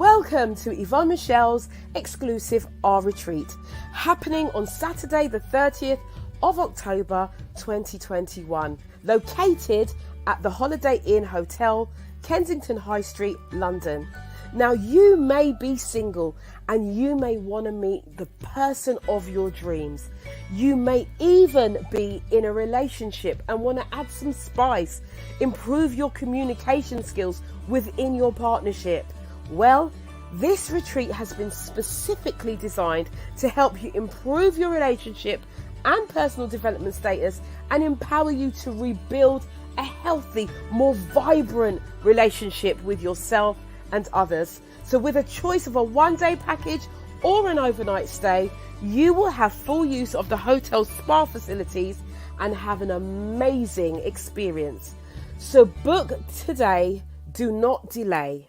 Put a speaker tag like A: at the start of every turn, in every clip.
A: Welcome to Yvonne Michelle's exclusive R Retreat, happening on Saturday the 30th of October 2021, located at the Holiday Inn Hotel, Kensington High Street, London. Now, you may be single and you may want to meet the person of your dreams. You may even be in a relationship and want to add some spice, improve your communication skills within your partnership. Well, this retreat has been specifically designed to help you improve your relationship and personal development status and empower you to rebuild a healthy, more vibrant relationship with yourself and others. So with a choice of a one-day package or an overnight stay, you will have full use of the hotel spa facilities and have an amazing experience. So book today, do not delay.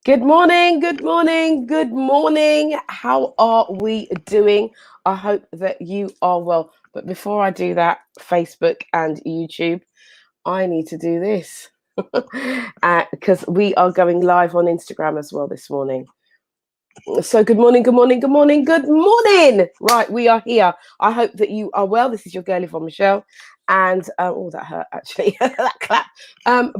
A: Good morning, good morning, good morning. How are we doing? I hope that you are well. But before I do that, Facebook and YouTube, I need to do this because we are going live on Instagram as well this morning. So good morning, good morning, good morning, good morning. Right, we are here. I hope that you are well. This is your girl Yvonne Michelle. And oh, that hurt actually, that clap.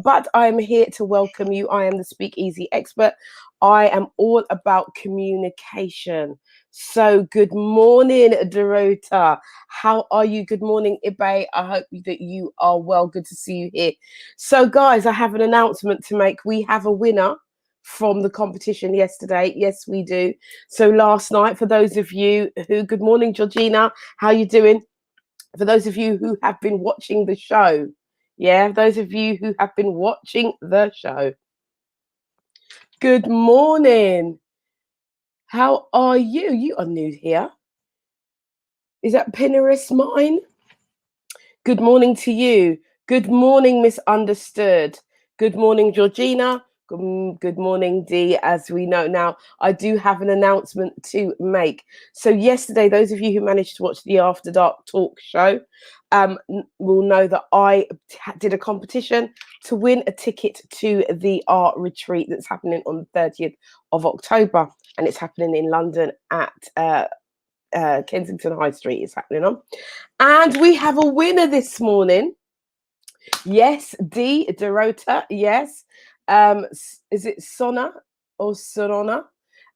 A: But I'm here to welcome you. I am the Speak Easy expert. I am all about communication. So good morning, Dorota. How are you? Good morning, Ibe. I hope that you are well. Good to see you here. So guys, I have an announcement to make. We have a winner from the competition yesterday. Yes, we do. So last night, for those of you who, good morning, Georgina. How you doing? For those of you who have been watching the show, those of you who have been watching the show, good morning. How are you? You are new here. Is that Pinnerus mine? Good morning to you. Good morning, Misunderstood. Good morning, Georgina. Good morning, Dee. As we know now, I do have an announcement to make. So yesterday, those of you who managed to watch the After Dark talk show will know that I did a competition to win a ticket to the art retreat that's happening on the 30th of October. And it's happening in London at Kensington High Street. It's happening on. And we have a winner this morning. Yes, D. Dorota. Yes. Is it Sona or Sorona?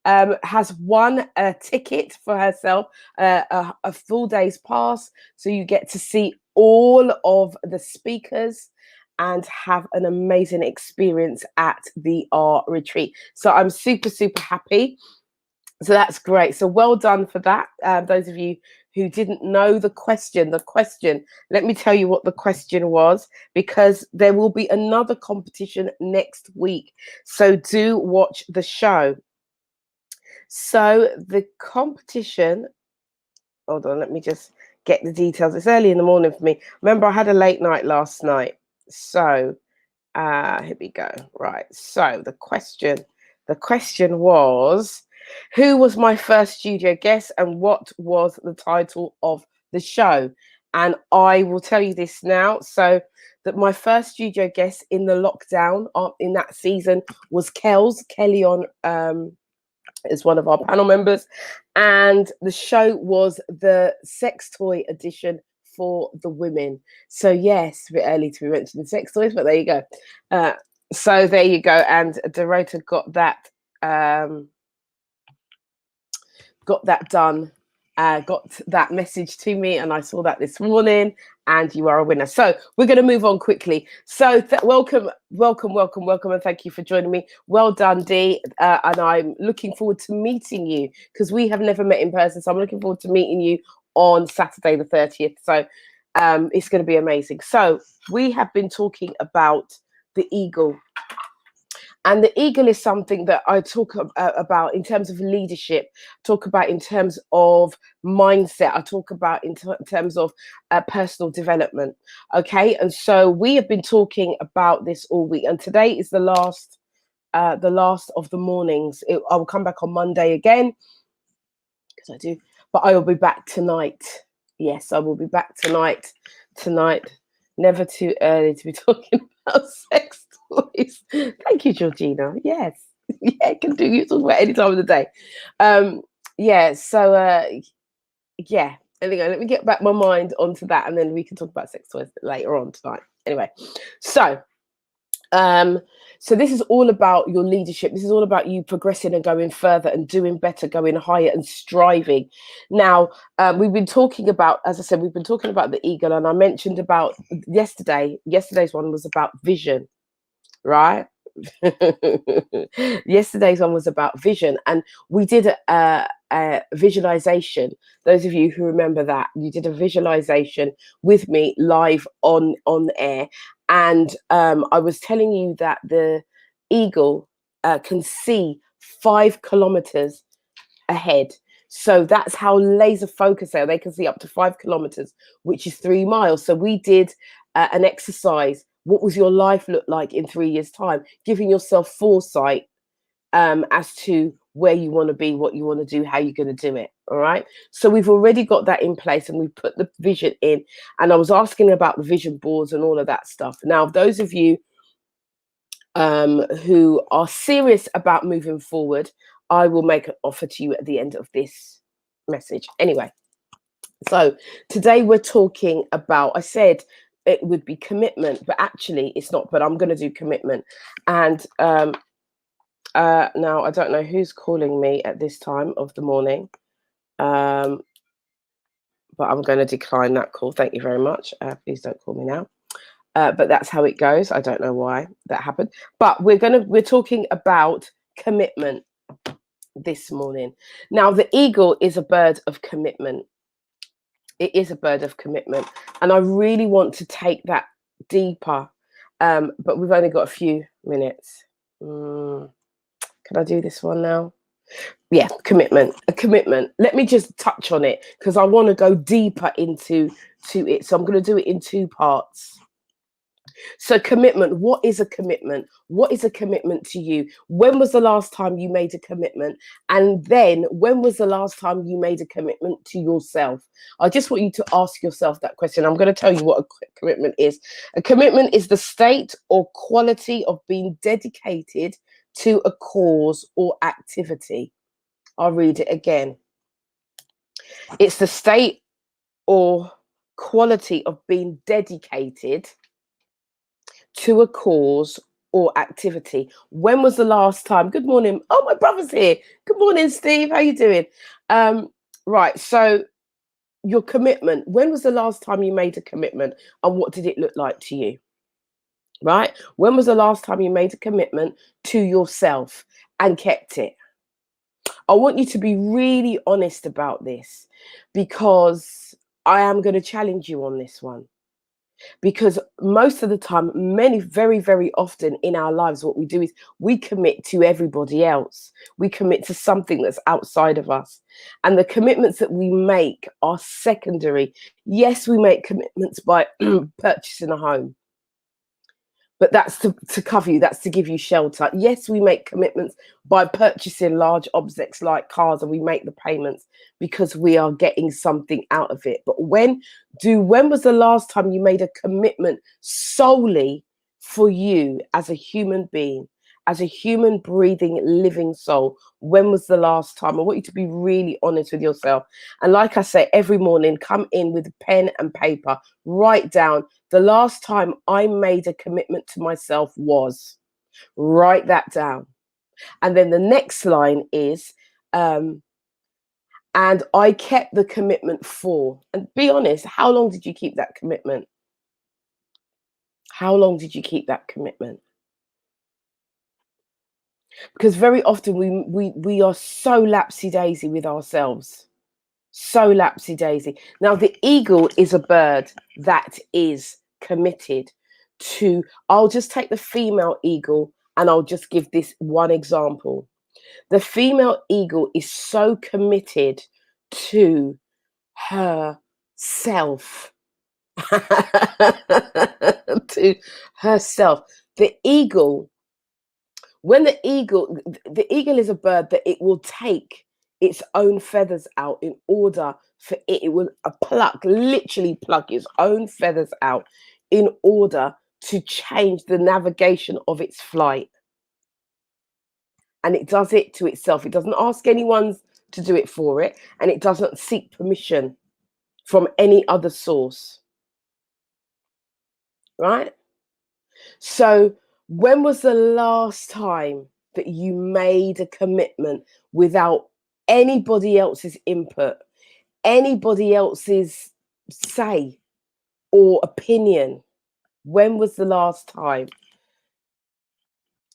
A: Has won a ticket for herself, a full day's pass. So you get to see all of the speakers and have an amazing experience at the art retreat. So I'm super, super happy. So that's great. So well done for that. Those of you who didn't know the question, let me tell you what the question was, because there will be another competition next week. So do watch the show. So the competition, hold on, let me just get the details. It's early in the morning for me. Remember, I had a late night last night. So here we go. Right. So the question was, who was my first studio guest and what was the title of the show? And I will tell you this now. So that my first studio guest in the lockdown in that season was Kelly on is one of our panel members. And the show was the sex toy edition for the women. So yes, a bit early to be mentioning sex toys, but there you go. So there you go. And Dorota got that done. Got that message to me, and I saw that this morning, and you are a winner. So we're going to move on quickly. So welcome, and thank you for joining me. Well done, Dee, and I'm looking forward to meeting you, because we have never met in person, so I'm looking forward to meeting you on Saturday the 30th. So it's going to be amazing. So we have been talking about the eagle. And the eagle is something that I talk about in terms of leadership, talk about in terms of mindset, I talk about in terms of personal development. Okay, and so we have been talking about this all week, and today is the last of the mornings. I will come back on Monday again, because I do, but I will be back tonight. Yes, I will be back tonight. Never too early to be talking about sex toys. Thank you, Georgina. Yes. Yeah, can do. You talk about any time of the day. Yeah, so yeah. Anyway, let me get back my mind onto that, and then we can talk about sex toys later on tonight. Anyway, so so this is all about your leadership. This is all about you progressing and going further and doing better, going higher and striving. Now, we've been talking about, as I said, we've been talking about the eagle, and I mentioned about yesterday's one was about vision, right? Yesterday's one was about vision, and we did a visualization. Those of you who remember that, you did a visualization with me live on air, and I was telling you that the eagle can see 5 kilometers ahead. So that's how laser focused they are. They can see up to 5 kilometers, which is 3 miles. So we did an exercise. What was your life look like in 3 years' time? Giving yourself foresight as to where you want to be, what you want to do, how you're going to do it. All right. So we've already got that in place, and we put the vision in. And I was asking about the vision boards and all of that stuff. Now, those of you who are serious about moving forward, I will make an offer to you at the end of this message. Anyway, so today we're talking about, I said it would be commitment, but actually it's not, but I'm going to do commitment. And now I don't know who's calling me at this time of the morning, but I'm going to decline that call. Thank you very much. Please don't call me now. But that's how it goes. I don't know why that happened, but we're talking about commitment this morning. Now, the eagle is a bird of commitment. It is a bird of commitment, and I really want to take that deeper, but we've only got a few minutes. Can I do this one now? Yeah, commitment. Let me just touch on it, because I want to go deeper into it. So I'm going to do it in 2 parts. So commitment, what is a commitment? What is a commitment to you? When was the last time you made a commitment? And then when was the last time you made a commitment to yourself? I just want you to ask yourself that question. I'm going to tell you what a commitment is. A commitment is the state or quality of being dedicated to a cause or activity. I'll read it again. It's the state or quality of being dedicated to a cause or activity. When was the last time? Good morning. Oh, my brother's here. Good morning, Steve. How you doing? Right. So your commitment. When was the last time you made a commitment, and what did it look like to you? Right. When was the last time you made a commitment to yourself and kept it? I want you to be really honest about this, because I am going to challenge you on this one. Because most of the time, very, very often in our lives, what we do is we commit to everybody else. We commit to something that's outside of us. And the commitments that we make are secondary. Yes, we make commitments by purchasing a home, but that's to cover you. That's to give you shelter. Yes, we make commitments by purchasing large objects like cars, and we make the payments because we are getting something out of it. But when was the last time you made a commitment solely for you as a human being, as a human, breathing, living soul, when was the last time? I want you to be really honest with yourself. And like I say, every morning, come in with pen and paper, write down the last time I made a commitment to myself was. Write that down. And then the next line is, and I kept the commitment for. And be honest, how long did you keep that commitment? How long did you keep that commitment? Because very often we are so lapsy-daisy with ourselves. So lapsy-daisy. Now, the eagle is a bird that is committed to, I'll just take the female eagle and I'll just give this one example. The female eagle is so committed to herself. To herself. The eagle, the eagle is a bird that it will take its own feathers out in order for it will literally pluck its own feathers out in order to change the navigation of its flight. And it does it to itself. It doesn't ask anyone to do it for it, and it doesn't seek permission from any other source. Right? So when was the last time that you made a commitment without anybody else's input, anybody else's say or opinion? When was the last time?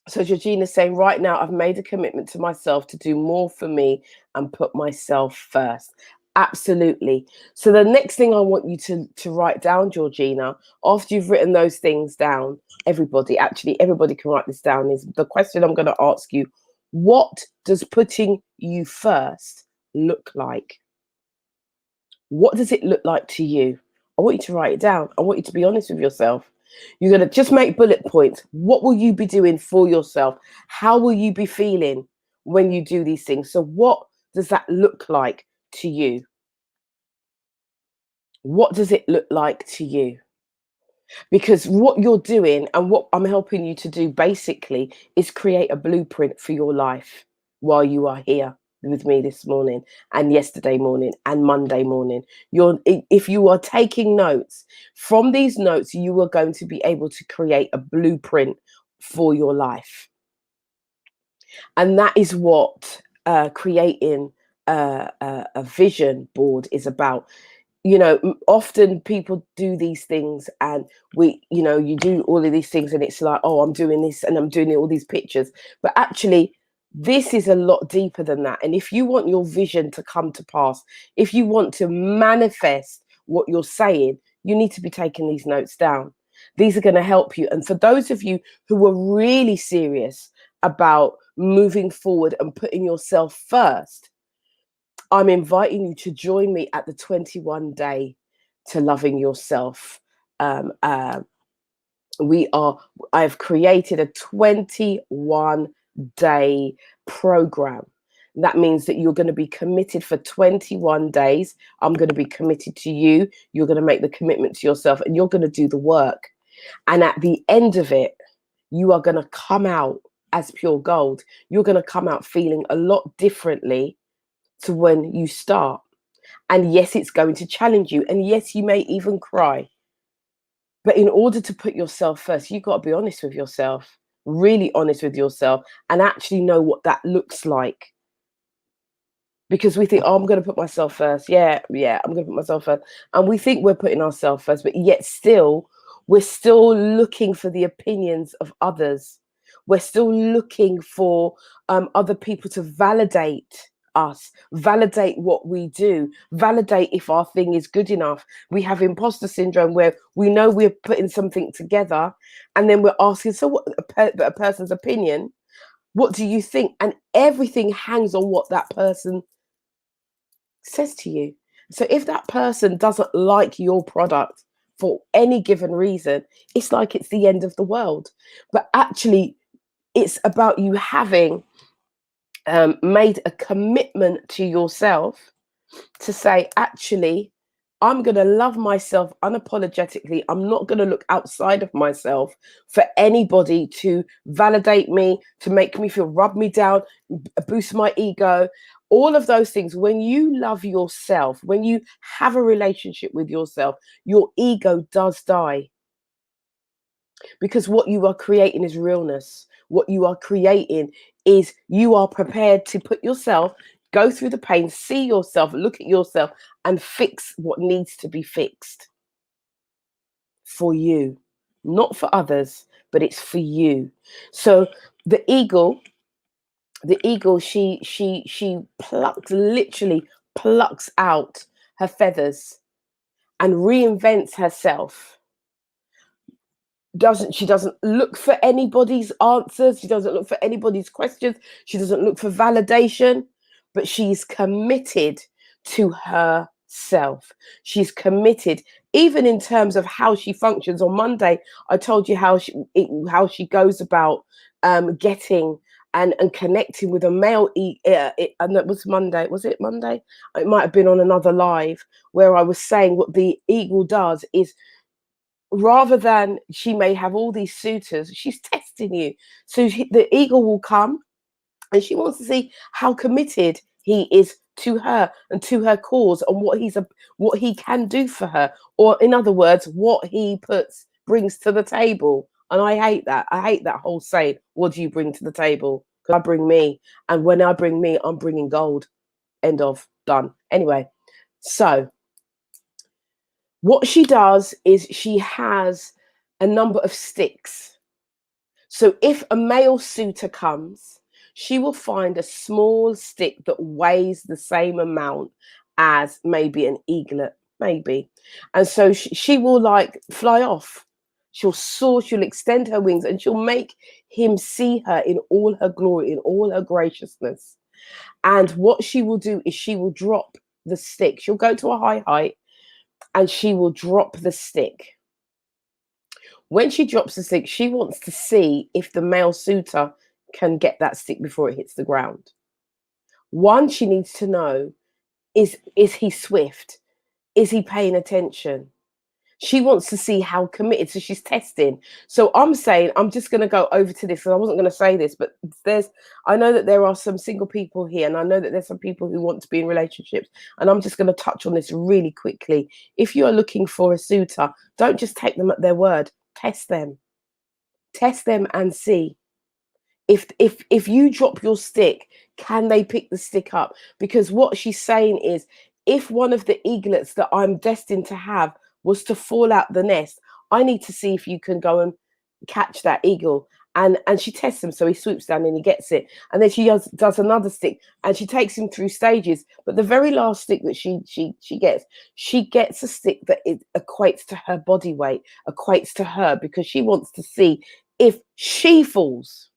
A: So Georgina's saying, right now, I've made a commitment to myself to do more for me and put myself first. Absolutely. So the next thing I want you to write down, Georgina, after you've written those things down, everybody can write this down, is the question I'm going to ask you. What does putting you first look like? What does it look like to you? I want you to write it down. I want you to be honest with yourself. You're going to just make bullet points. What will you be doing for yourself? How will you be feeling when you do these things? So what does that look like to you? What does it look like to you? Because what you're doing and what I'm helping you to do basically is create a blueprint for your life while you are here with me this morning and yesterday morning and Monday morning. If you are taking notes, from these notes, you are going to be able to create a blueprint for your life. And that is what creating a vision board is about. Often people do these things and you do all of these things and it's like, oh, I'm doing this and I'm doing all these pictures. But actually, this is a lot deeper than that. And if you want your vision to come to pass, if you want to manifest what you're saying, you need to be taking these notes down. These are going to help you. And for those of you who are really serious about moving forward and putting yourself first, I'm inviting you to join me at the 21 day to loving yourself. I've created a 21 day program. That means that you're going to be committed for 21 days. I'm going to be committed to you. You're going to make the commitment to yourself and you're going to do the work. And at the end of it, you are going to come out as pure gold. You're going to come out feeling a lot differently to when you start. And yes, it's going to challenge you. And yes, you may even cry. But in order to put yourself first, you've got to be honest with yourself, really honest with yourself, and actually know what that looks like. Because we think, oh, I'm going to put myself first. Yeah, I'm going to put myself first. And we think we're putting ourselves first, but yet still, we're still looking for the opinions of others. We're still looking for other people to validate us, validate what we do, validate if our thing is good enough. We have imposter syndrome where we know we're putting something together and then we're asking, so what, a person's opinion, what do you think? And everything hangs on what that person says to you. So if that person doesn't like your product for any given reason, it's like it's the end of the world. But actually, it's about you having made a commitment to yourself to say, actually, I'm going to love myself unapologetically. I'm not going to look outside of myself for anybody to validate me, to make me feel, rub me down, boost my ego. All of those things. When you love yourself, when you have a relationship with yourself, your ego does die. Because what you are creating is realness. What you are creating is you are prepared to put yourself, go through the pain, see yourself, look at yourself, and fix what needs to be fixed for you, not for others, but it's for you. So the eagle, she plucks, literally plucks out her feathers and reinvents herself. She doesn't look for anybody's answers, she doesn't look for anybody's questions, she doesn't look for validation, but she's committed to herself. She's committed, even in terms of how she functions. On Monday I told you how she goes about getting and connecting with a male and that was Monday. Was it Monday? It might have been on another live where I was saying what the eagle does is, rather than, she may have all these suitors, she's testing you. So the eagle will come and she wants to see how committed he is to her and to her cause, and what he can do for her, or in other words, what he brings to the table. And I hate that whole saying, what do you bring to the table? Because I bring me, and when I bring me, I'm bringing gold. End of, done. Anyway, so what she does is she has a number of sticks. So if a male suitor comes, she will find a small stick that weighs the same amount as maybe an eaglet, maybe. And so she will like fly off. She'll soar, she'll extend her wings, and she'll make him see her in all her glory, in all her graciousness. And what she will do is she will drop the stick. She'll go to a high height and she will drop the stick. When she drops the stick, she wants to see if the male suitor can get that stick before it hits the ground. One, she needs to know, is he swift? Is he paying attention? She wants to see how committed. So she's testing. So I'm saying, I'm just going to go over to this. And I wasn't going to say this, but I know that there are some single people here, and I know that there's some people who want to be in relationships. And I'm just going to touch on this really quickly. If you are looking for a suitor, don't just take them at their word. Test them and see if you drop your stick, can they pick the stick up? Because what she's saying is, if one of the eaglets that I'm destined to have was to fall out the nest, I need to see if you can go and catch that eagle. And she tests him, so he swoops down and he gets it. And then she does another stick, and she takes him through stages. But the very last stick that she gets a stick that it equates to her body weight, equates to her, because she wants to see if she falls,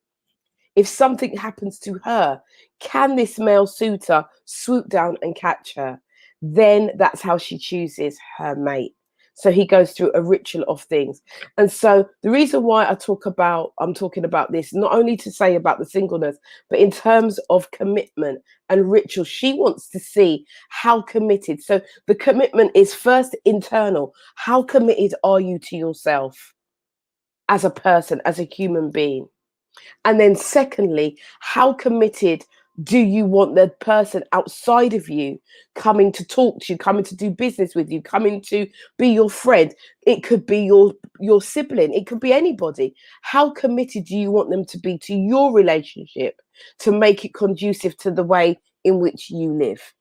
A: if something happens to her, can this male suitor swoop down and catch her? Then that's how she chooses her mate. So he goes through a ritual of things. And so the reason why I'm talking about this, not only to say about the singleness, but in terms of commitment and ritual, she wants to see how committed. So the commitment is first internal. How committed are you to yourself as a person, as a human being? And then secondly, how committed do you want the person outside of you coming to talk to you, coming to do business with you, coming to be your friend? It could be your sibling, it could be anybody. How committed do you want them to be to your relationship to make it conducive to the way in which you live?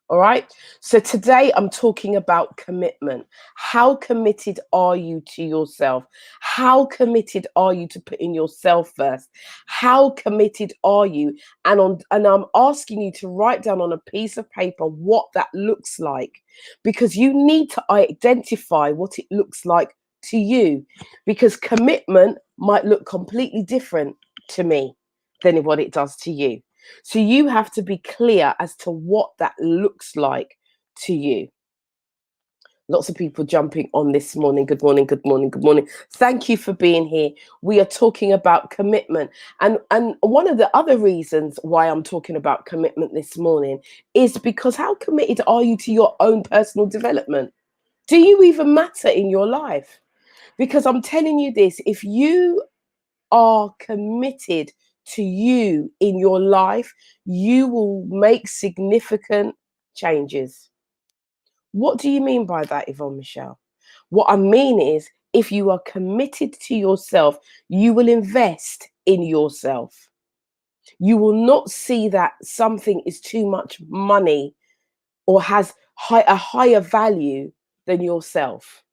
A: All right. So today I'm talking about commitment. How committed are you to yourself? How committed are you to putting yourself first? How committed are you? And I'm asking you to write down on a piece of paper what that looks like, because you need to identify what it looks like to you, because commitment might look completely different to me than what it does to you. So you have to be clear as to what that looks like to you. Lots of people jumping on this morning. Good morning, good morning, good morning. Thank you for being here. We are talking about commitment. And one of the other reasons why I'm talking about commitment this morning is because how committed are you to your own personal development? Do you even matter in your life? Because I'm telling you this, if you are committed to you in your life, you will make significant changes. What do you mean by that, Yvonne Michelle? What I mean is, if you are committed to yourself, you will invest in yourself. You will not see that something is too much money or has a higher value than yourself.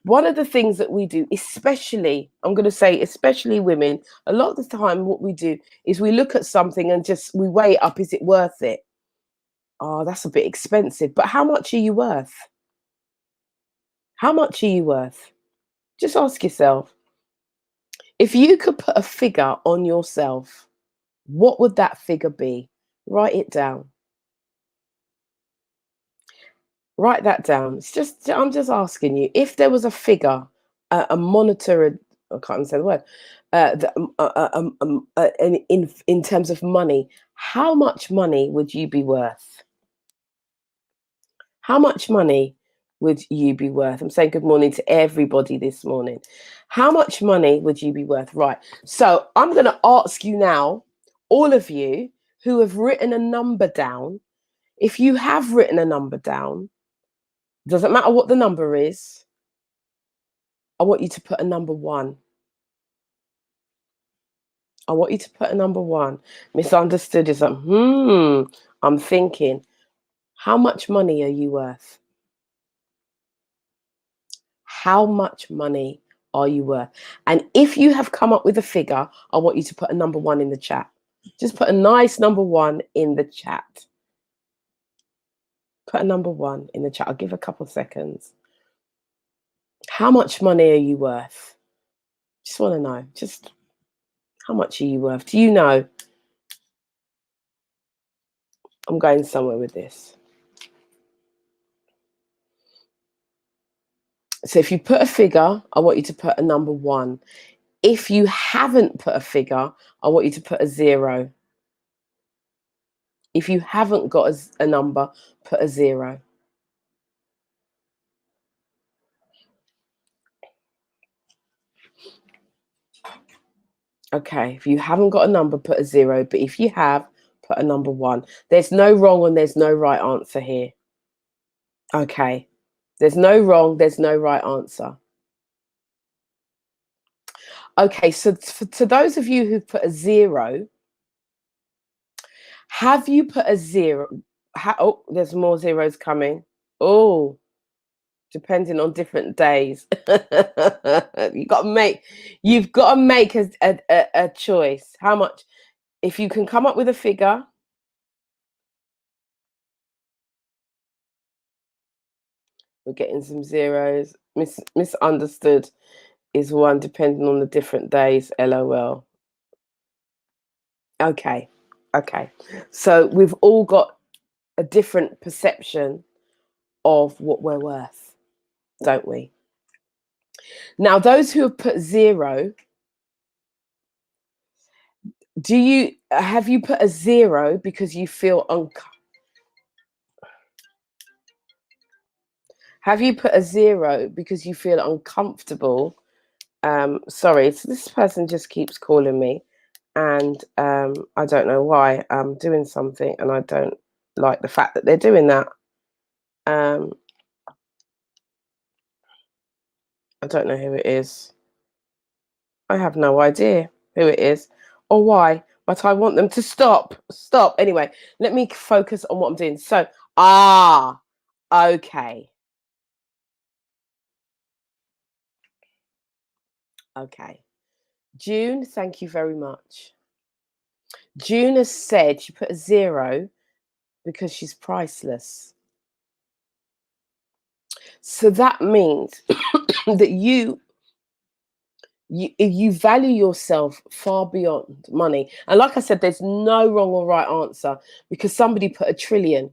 A: One of the things that we do, especially, I'm going to say, especially women, a lot of the time what we do is we look at something and just we weigh it up. Is it worth it? Oh, that's a bit expensive. But how much are you worth? How much are you worth? Just ask yourself. If you could put a figure on yourself, what would that figure be? Write it down. Write that down. I'm just asking you, if there was a figure, a monitor, I can't even say the word, in terms of money, how much money would you be worth? How much money would you be worth? I'm saying good morning to everybody this morning. How much money would you be worth? Right. So I'm going to ask you now, all of you who have written a number down, if you have written a number down, doesn't matter what the number is, I want you to put a number 1. I want you to put a number 1. Misunderstood is like, I'm thinking, how much money are you worth? How much money are you worth? And if you have come up with a figure, I want you to put a number 1 in the chat. Just put a nice number 1 in the chat. Put a number 1 in the chat. I'll give a couple of seconds. How much money are you worth? Just want to know. Just how much are you worth? Do you know? I'm going somewhere with this. So if you put a figure, I want you to put a number 1. If you haven't put a figure, I want you to put a 0. If you haven't got a number, put a 0. Okay, if you haven't got a number, put a 0. But if you have, put a number 1. There's no wrong and there's no right answer here. Okay, there's no wrong, there's no right answer. Okay, so to those of you who put a 0, have you put a 0? Oh, there's more zeros coming. Oh, depending on different days. You've got to make a choice. How much? If you can come up with a figure. We're getting some zeros. Misunderstood is 1, depending on the different days. LOL. Okay. So we've all got a different perception of what we're worth, don't we? Now, those who have put 0, have you put a 0 because you feel Have you put a 0 because you feel uncomfortable? Sorry, so this person just keeps calling me, and I don't know why. I'm doing something and I don't like the fact that they're doing that. I don't know who it is. I have no idea who it is or why, but I want them to stop. Anyway, let me focus on what I'm doing. So, okay. Okay. June, thank you very much. June has said she put a 0 because she's priceless. So that means that you value yourself far beyond money. And like I said, there's no wrong or right answer, because somebody put a trillion.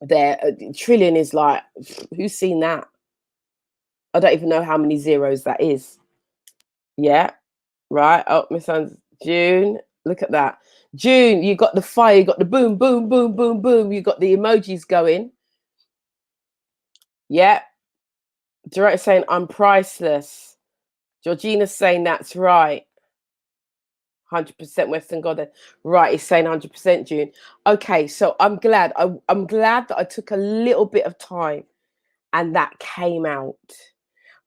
A: There, a trillion is like, who's seen that? I don't even know how many zeros that is. Yeah, right. Oh, Miss June. Look at that. June, you got the fire, you got the boom, boom, boom, boom, boom. You got the emojis going. Yeah. Director saying, I'm priceless. Georgina's saying, that's right. 100% Western Goddess. Right, he's saying 100% June. Okay, so I'm glad. I'm glad that I took a little bit of time and that came out.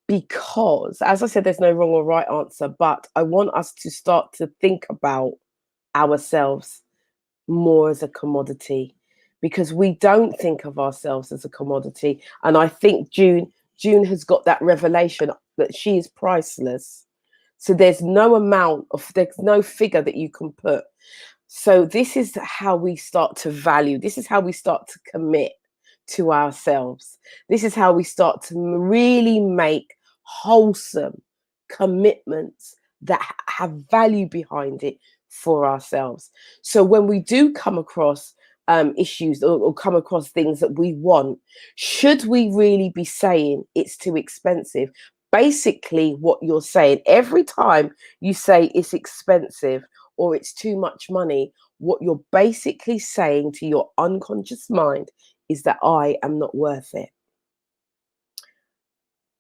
A: Because, as I said, there's no wrong or right answer, but I want us to start to think about ourselves more as a commodity, because we don't think of ourselves as a commodity. And I think June has got that revelation that she is priceless. So there's no there's no figure that you can put. So this is how we start to value. This is how we start to commit to ourselves. This is how we start to really make wholesome commitments that have value behind it for ourselves. So when we do come across issues or come across things that we want, should we really be saying it's too expensive? Basically, what you're saying every time you say it's expensive or it's too much money, what you're basically saying to your unconscious mind is that I am not worth it.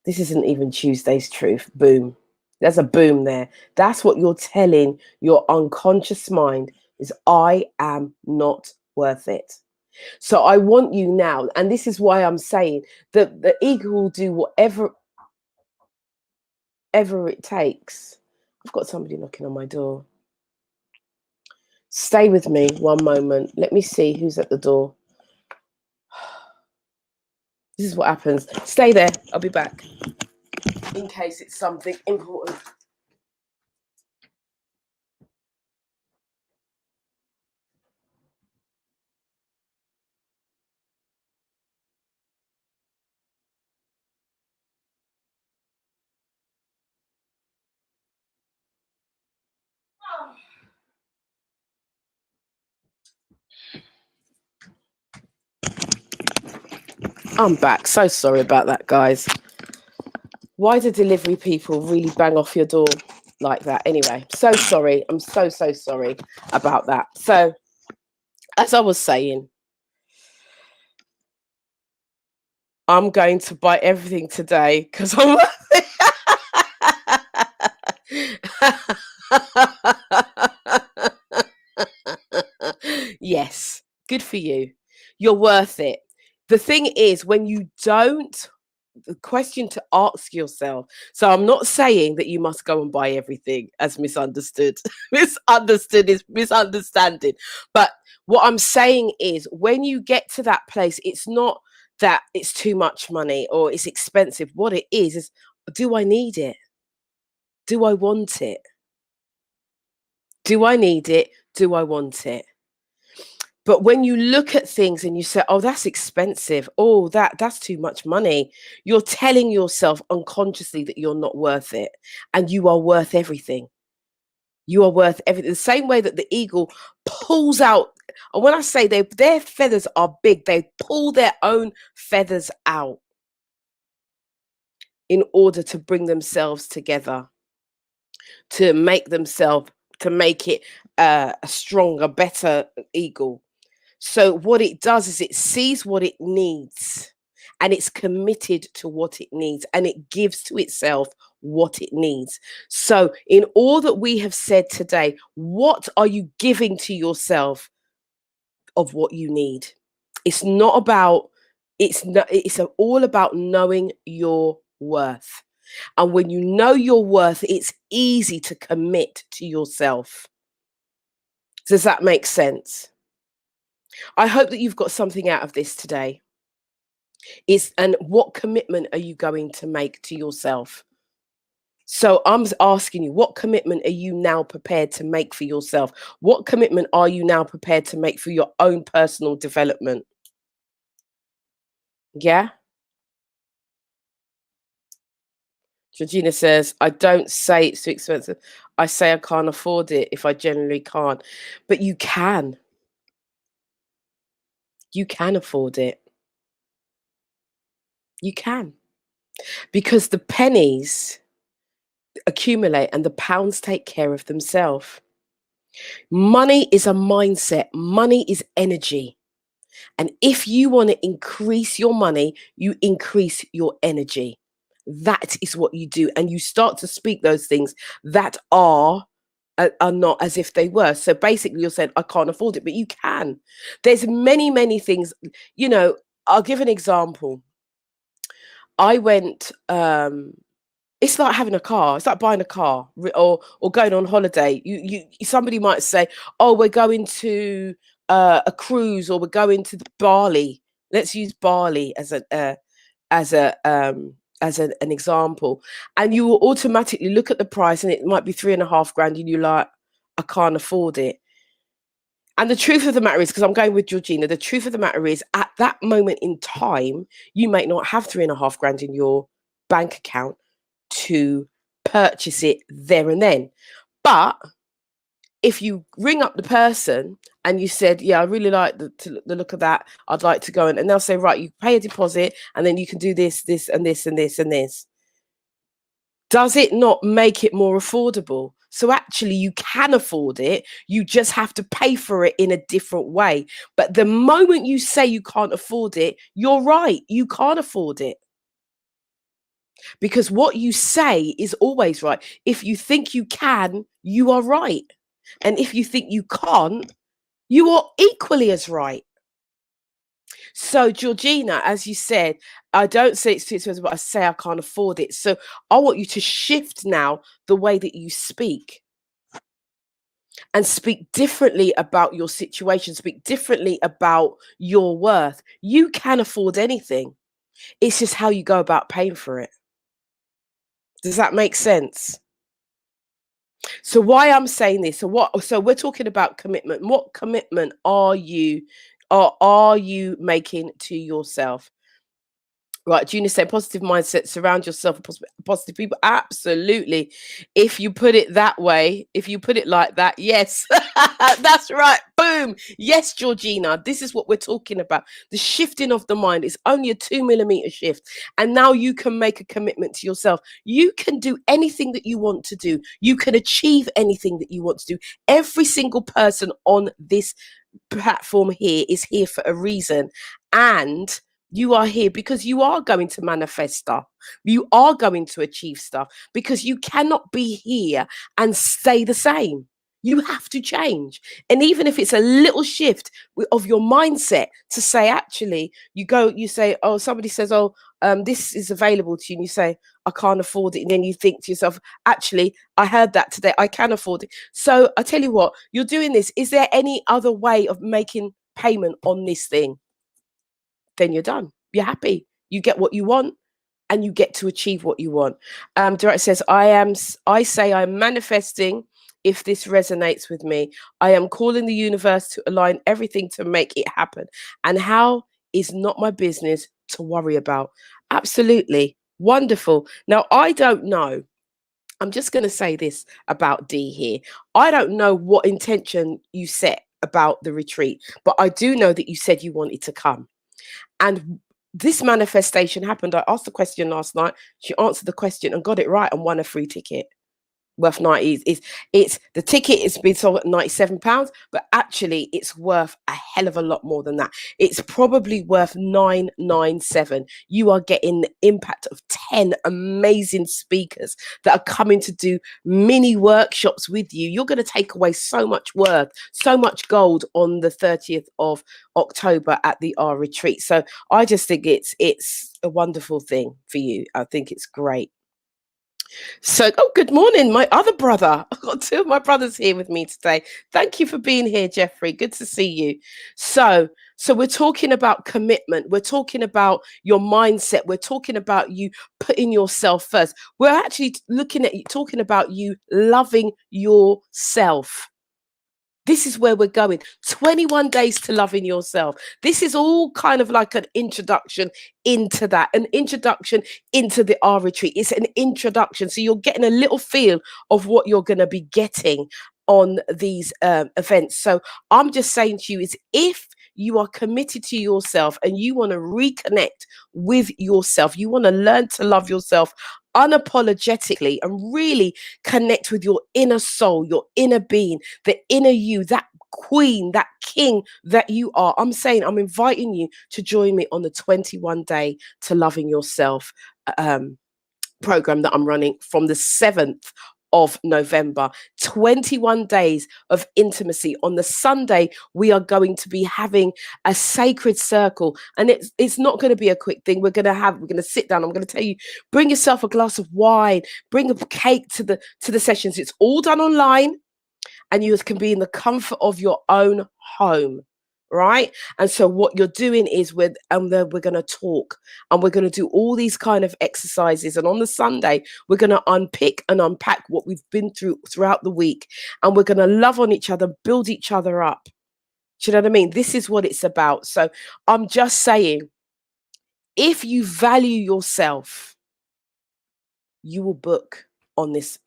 A: This isn't even Tuesday's truth. Boom. There's a boom there. That's what you're telling your unconscious mind is I am not worth it. So I want you now, and this is why I'm saying that the ego will do whatever it takes. I've got somebody knocking on my door. Stay with me one moment. Let me see who's at the door. This is what happens. Stay there. I'll be back in case it's something important. I'm back. So sorry about that, guys. Why do delivery people really bang off your door like that? Anyway, so sorry. I'm so sorry about that. So, as I was saying, I'm going to buy everything today because I'm yes, good for you. You're worth it. The thing is, when you don't, the question to ask yourself. So I'm not saying that you must go and buy everything as misunderstood. Misunderstood is misunderstanding. But what I'm saying is when you get to that place, it's not that it's too much money or it's expensive. What it is do I need it? Do I want it? Do I need it? Do I want it? But when you look at things and you say, "Oh, that's expensive. Oh, that's too much money," you're telling yourself unconsciously that you're not worth it, and you are worth everything. You are worth everything. The same way that the eagle pulls out, and when I say their feathers are big, they pull their own feathers out in order to bring themselves together, to make themselves, to make it a stronger, better eagle. So what it does is it sees what it needs and it's committed to what it needs and it gives to itself what it needs. So in all that we have said today, what are you giving to yourself of what you need? It's not about it's all about knowing your worth. And when you know your worth, it's easy to commit to yourself. Does that make sense? I hope that you've got something out of this today. And what commitment are you going to make to yourself? So I'm asking you, what commitment are you now prepared to make for yourself? What commitment are you now prepared to make for your own personal development? Yeah. Georgina says, I don't say it's too expensive. I say I can't afford it if I generally can't. But you can. You can afford it. You can. Because the pennies accumulate and the pounds take care of themselves. Money is a mindset. Money is energy. And if you want to increase your money, you increase your energy. That is what you do. And you start to speak those things that are not as if they were. So basically you're saying, I can't afford it, but you can. There's many things, I'll give an example. I went, it's like having a car. It's like buying a car or going on holiday. Somebody might say, oh, we're going to a cruise, or we're going to Bali. Let's use Bali as an example. And you will automatically look at the price and it might be 3.5 grand and you're like, I can't afford it. And the truth of the matter is, because I'm going with Georgina, the truth of the matter is at that moment in time, you may not have 3.5 grand in your bank account to purchase it there and then. But if you ring up the person and you said, yeah, I really like the look of that, I'd like to go, and they'll say, right, you pay a deposit and then you can do this and this and this and this. Does it not make it more affordable? So actually you can afford it. You just have to pay for it in a different way. But the moment you say you can't afford it, you're right. You can't afford it. Because what you say is always right. If you think you can, you are right. And if you think you can't, you are equally as right. So Georgina, as you said, I don't say it's too expensive, but I say I can't afford it. So I want you to shift now the way that you speak and speak differently about your situation, speak differently about your worth. You can afford anything. It's just how you go about paying for it. Does that make sense? So why I'm saying this, so we're talking about commitment. What commitment are you making to yourself? Right, Junior said positive mindset, surround yourself with positive people. Absolutely. If you put it that way, if you put it like that, yes. That's right. Boom. Yes, Georgina. This is what we're talking about. The shifting of the mind is only a 2mm shift. And now you can make a commitment to yourself. You can do anything that you want to do. You can achieve anything that you want to do. Every single person on this platform here is here for a reason. And you are here because you are going to manifest stuff. You are going to achieve stuff, because you cannot be here and stay the same. You have to change. And even if it's a little shift of your mindset to say, actually, you say, oh, somebody says, oh, this is available to you. And you say, I can't afford it. And then you think to yourself, actually, I heard that today. I can afford it. So I tell you what, you're doing this. Is there any other way of making payment on this thing? Then you're done. You're happy. You get what you want and you get to achieve what you want. Director says, I say I'm manifesting if this resonates with me. I am calling the universe to align everything to make it happen. And how is not my business to worry about. Absolutely. Wonderful. Now, I don't know. I'm just going to say this about Dee here. I don't know what intention you set about the retreat, but I do know that you said you wanted to come. And this manifestation happened. I asked the question last night. She answered the question and got it right and won a free ticket worth 90. It's the ticket is been sold at £97, but actually it's worth a hell of a lot more than that. It's probably worth 997. You are getting the impact of 10 amazing speakers that are coming to do mini workshops with you. You're going to take away so much worth, so much gold on the 30th of October at the R retreat. So I just think it's a wonderful thing for you. I think it's great. So, good morning, my other brother. I've got two of my brothers here with me today. Thank you for being here, Jeffrey. Good to see you. So we're talking about commitment. We're talking about your mindset. We're talking about you putting yourself first. We're actually talking about you loving yourself. This is where we're going. 21 days to loving yourself. This is all kind of like an introduction into that, an introduction into the R retreat. It's an introduction. So you're getting a little feel of what you're going to be getting on these events. So I'm just saying to you is if you are committed to yourself and you want to reconnect with yourself, you want to learn to love yourself unapologetically and really connect with your inner soul, your inner being, the inner you, that queen, that king that you are, I'm inviting you to join me on the 21 day to loving yourself program that I'm running from the 7th of November. 21 days of intimacy. On the Sunday, we are going to be having a sacred circle, and it's not going to be a quick thing. We're going to sit down. I'm going to tell you, bring yourself a glass of wine, bring a cake to the sessions. It's all done online, and you can be in the comfort of your own home. Right. And so what you're doing is we're going to talk, and we're going to do all these kind of exercises. And on the Sunday, we're going to unpick and unpack what we've been through throughout the week. And we're going to love on each other, build each other up. Do you know what I mean? This is what it's about. So I'm just saying, if you value yourself, you will book on this,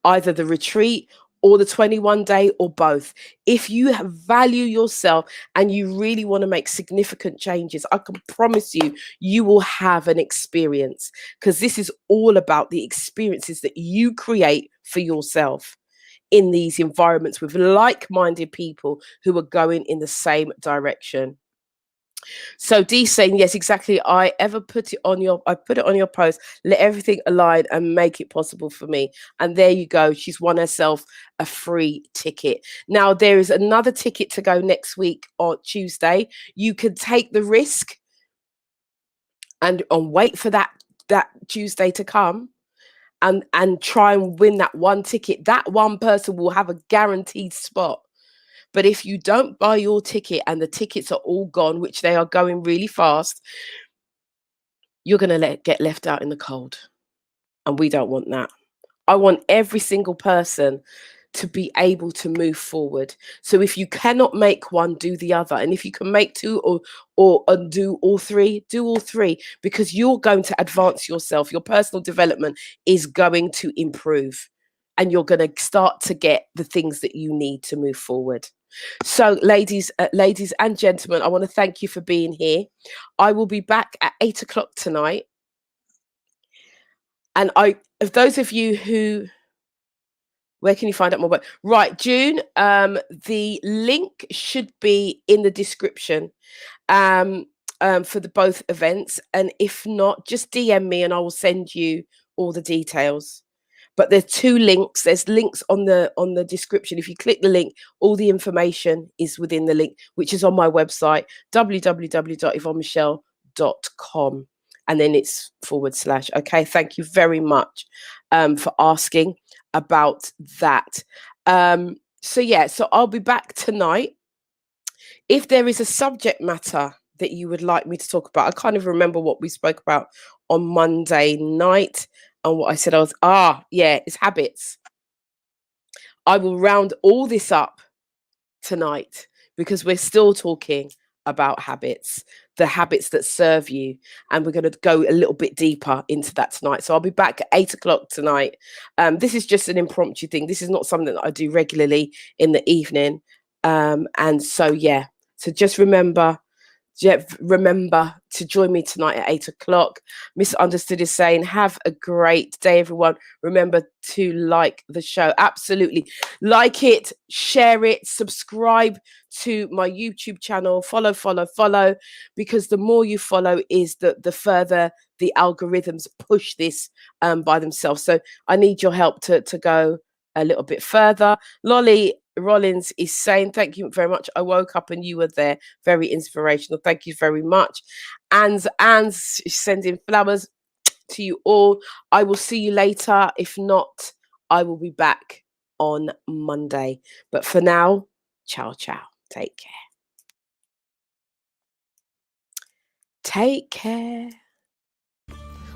A: either the retreat or the 21 day or both. If you value yourself and you really want to make significant changes, I can promise you, you will have an experience, because this is all about the experiences that you create for yourself in these environments with like-minded people who are going in the same direction. So Dee saying, yes, exactly. I put it on your post. Let everything align and make it possible for me. And there you go. She's won herself a free ticket. Now there is another ticket to go next week on Tuesday. You can take the risk and wait for that Tuesday to come and try and win that one ticket. That one person will have a guaranteed spot. But if you don't buy your ticket and the tickets are all gone, which they are going really fast, you're going to get left out in the cold. And we don't want that. I want every single person to be able to move forward. So if you cannot make one, do the other. And if you can make two or do all three, do all three, because you're going to advance yourself. Your personal development is going to improve, and you're going to start to get the things that you need to move forward. So ladies and gentlemen, I want to thank you for being here. I will be back at 8 o'clock tonight. And of those of you who, where can you find out more about? Right, June, the link should be in the description for the both events. And if not, just DM me and I will send you all the details. But there's two links. There's links on the description. If you click the link, all the information is within the link, which is on my website, www.yvonnemichelle.com. And then it's /. Okay, thank you very much for asking about that. So I'll be back tonight. If there is a subject matter that you would like me to talk about, I can't even remember what we spoke about on Monday night. And what I said, it's habits. I will round all this up tonight, because we're still talking about habits, the habits that serve you. And we're going to go a little bit deeper into that tonight. So I'll be back at 8 o'clock tonight. This is just an impromptu thing. This is not something that I do regularly in the evening. And so, yeah, so just remember to join me tonight at 8 o'clock. Misunderstood is saying, have a great day, everyone. Remember to like the show. Absolutely. Like it, share it, subscribe to my YouTube channel, follow, because the more you follow is the further the algorithms push this by themselves. So I need your help to go a little bit further. Lolly Rollins is saying, thank you very much. I woke up and you were there. Very inspirational. Thank you very much. Anne's sending flowers to you all. I will see you later. If not, I will be back on Monday. But for now, ciao. Take care. Take care.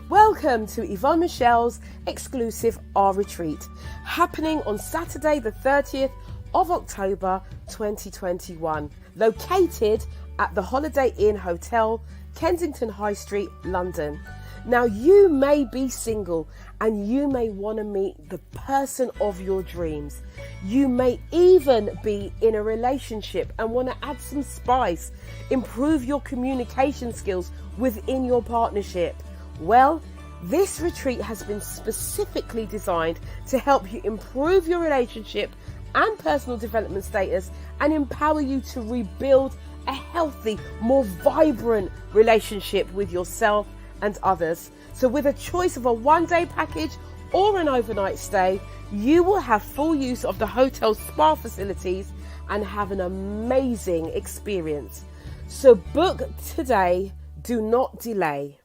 A: Welcome to Yvonne Michelle's exclusive R Retreat, happening on Saturday the 30th of October 2021, located at the Holiday Inn Hotel, Kensington High Street, London. Now, you may be single and you may want to meet the person of your dreams. You may even be in a relationship and want to add some spice, improve your communication skills within your partnership. Well, this retreat has been specifically designed to help you improve your relationship and personal development status and empower you to rebuild a healthy, more vibrant relationship with yourself and others. So with a choice of a one-day package or an overnight stay, you will have full use of the hotel's spa facilities and have an amazing experience. So book today, do not delay.